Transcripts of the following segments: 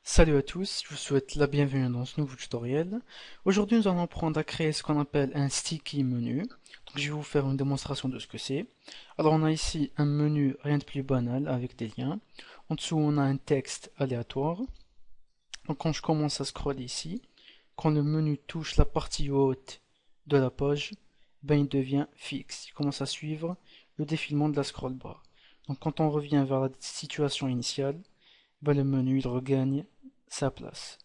Salut à tous, je vous souhaite la bienvenue dans ce nouveau tutoriel. Aujourd'hui, nous allons apprendre à créer ce qu'on appelle un sticky menu. Donc, je vais vous faire une démonstration de ce que c'est. Alors, on a ici un menu rien de plus banal avec des liens. En dessous, on a un texte aléatoire. Donc, quand je commence à scroller ici, quand le menu touche la partie haute de la page, ben, il devient fixe. Il commence à suivre le défilement de la scroll bar. Donc, quand on revient vers la situation initiale, ben, le menu il regagne sa place.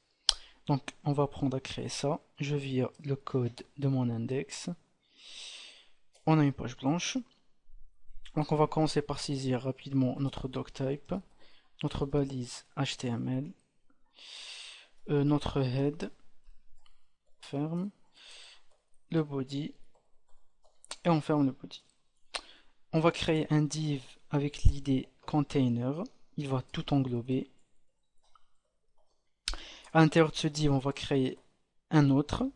Donc on va apprendre à créer ça. Je vire le code de mon index. On a une page blanche. Donc on va commencer par saisir rapidement notre doctype, notre balise HTML, notre head, ferme, le body, et on ferme le body. On va créer un div avec l'id container. Il va tout englober. À l'intérieur de ce div, on va créer un autre.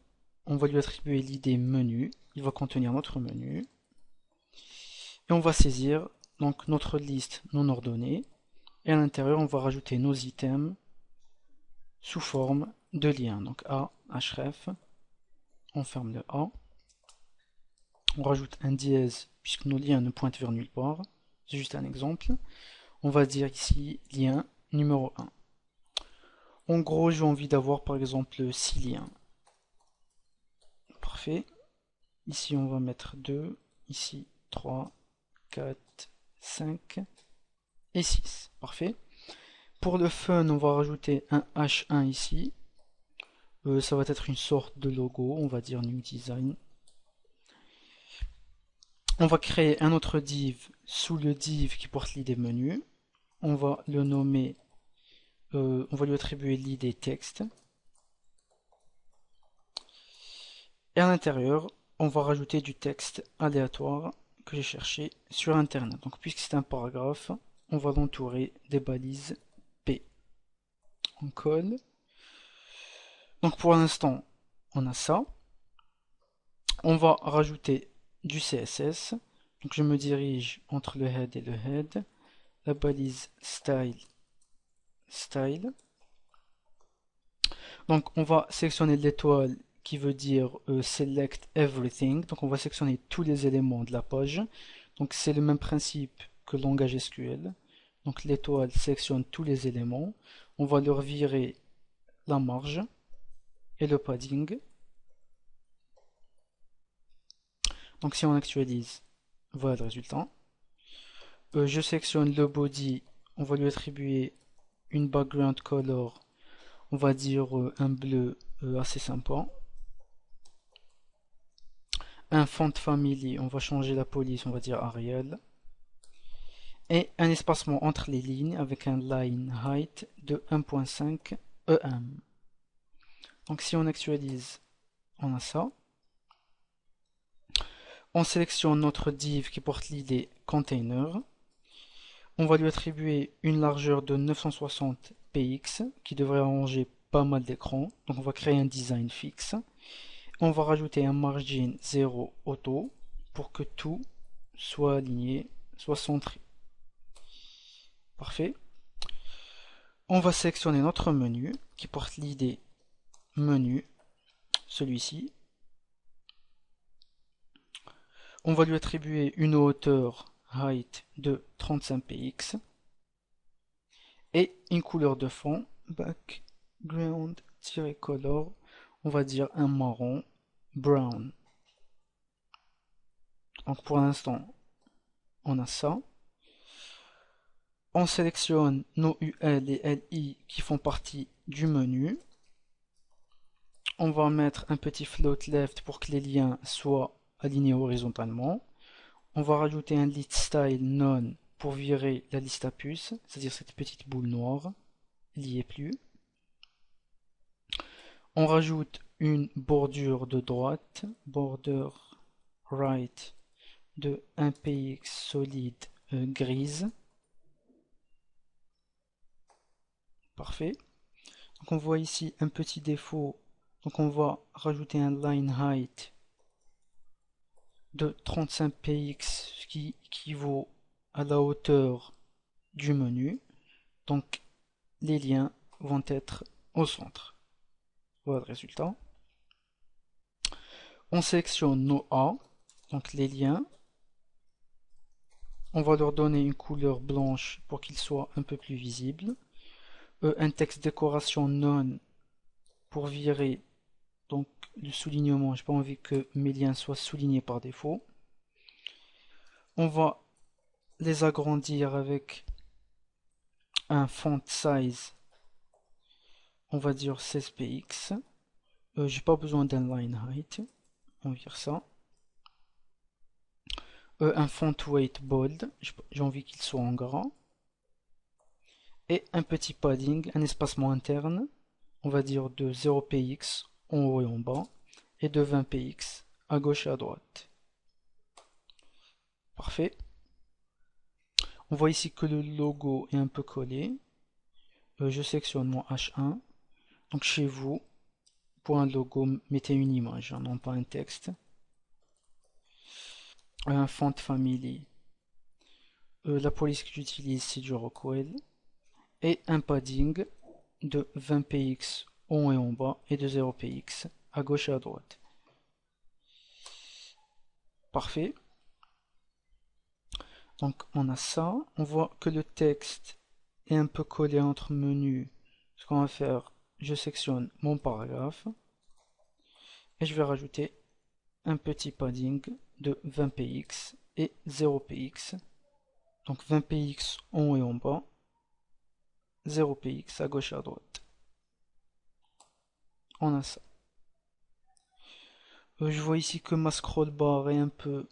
On va lui attribuer l'id menu. Il va contenir notre menu. Et on va saisir donc notre liste non ordonnée. Et à l'intérieur, on va rajouter nos items sous forme de liens. Donc A, href, on ferme le A. On rajoute un dièse puisque nos liens ne pointent vers nulle part. C'est juste un exemple. On va dire ici lien numéro 1. En gros, j'ai envie d'avoir par exemple 6 liens. Parfait. Ici, on va mettre 2. Ici, 3, 4, 5 et 6. Parfait. Pour le fun, on va rajouter un H1 ici. Ça va être une sorte de logo, on va dire New Design. On va créer un autre div sous le div qui porte l'id menu. On va le nommer, on va lui attribuer l'id texte. Et à l'intérieur, on va rajouter du texte aléatoire que j'ai cherché sur internet. Donc puisque c'est un paragraphe, on va l'entourer des balises P. On colle. Donc pour l'instant, on a ça. On va rajouter du CSS. Donc je me dirige entre le head et le head. La balise style. Donc on va sélectionner l'étoile qui veut dire select everything. Donc on va sélectionner tous les éléments de la page. Donc c'est le même principe que le langage SQL. Donc l'étoile sélectionne tous les éléments. On va leur virer la marge et le padding. Donc si on actualise, voilà le résultat. Je sélectionne le body, on va lui attribuer une background color, on va dire un bleu assez sympa. Un font family, on va changer la police, on va dire Arial. Et un espacement entre les lignes avec un line height de 1.5 EM. Donc si on actualise, on a ça. On sélectionne notre div qui porte l'id container. On va lui attribuer une largeur de 960 px qui devrait arranger pas mal d'écrans. Donc on va créer un design fixe. On va rajouter un margin 0 auto pour que tout soit aligné, soit centré. Parfait. On va sélectionner notre menu qui porte l'id menu, celui-ci. On va lui attribuer une hauteur height de 35 px et une couleur de fond background-color, on va dire un marron brown. Donc pour l'instant, on a ça. On sélectionne nos UL et LI qui font partie du menu. On va mettre un petit float left pour que les liens soient alignés horizontalement. On va rajouter un list style none pour virer la liste à puce, c'est-à-dire cette petite boule noire. Il n'y est plus. On rajoute une bordure de droite, border right de 1 px solide grise. Parfait. Donc on voit ici un petit défaut. Donc on va rajouter un line height de 35 px, ce qui équivaut à la hauteur du menu. Donc les liens vont être au centre. Voilà le résultat. On sélectionne nos A, donc les liens. On va leur donner une couleur blanche pour qu'ils soient un peu plus visibles. Un texte décoration non pour virer donc le soulignement. J'ai pas envie que mes liens soient soulignés par défaut. On va les agrandir avec un font size, on va dire 16 px. J'ai pas besoin d'un line height, on vire ça. Un font weight bold, j'ai envie qu'il soit en gras. Et un petit padding, un espacement interne, on va dire de 0 px en haut et en bas, et de 20 px à gauche et à droite. Parfait. On voit ici que le logo est un peu collé. Je sélectionne mon H1. Donc chez vous, pour un logo, mettez une image, non pas un texte. Un font family. La police que j'utilise, c'est du Rockwell. Et un padding de 20 px en haut et en bas, et de 0 px à gauche et à droite. Parfait. Donc on a ça. On voit que le texte est un peu collé entre menus. Ce qu'on va faire, je sélectionne mon paragraphe. Et je vais rajouter un petit padding de 20 px et 0 px. Donc 20 px en haut et en bas, 0 px à gauche et à droite. On a ça. Je vois ici que ma scroll bar est un peu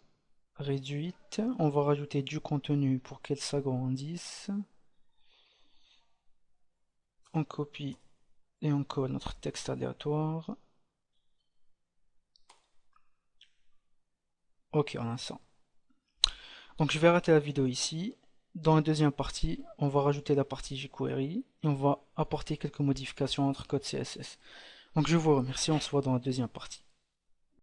réduite. On va rajouter du contenu pour qu'elle s'agrandisse. On copie et on colle notre texte aléatoire. Ok, on a ça. Donc je vais arrêter la vidéo ici. Dans la deuxième partie, on va rajouter la partie jQuery et on va apporter quelques modifications entre code CSS. Donc je vous remercie, on se voit dans la deuxième partie.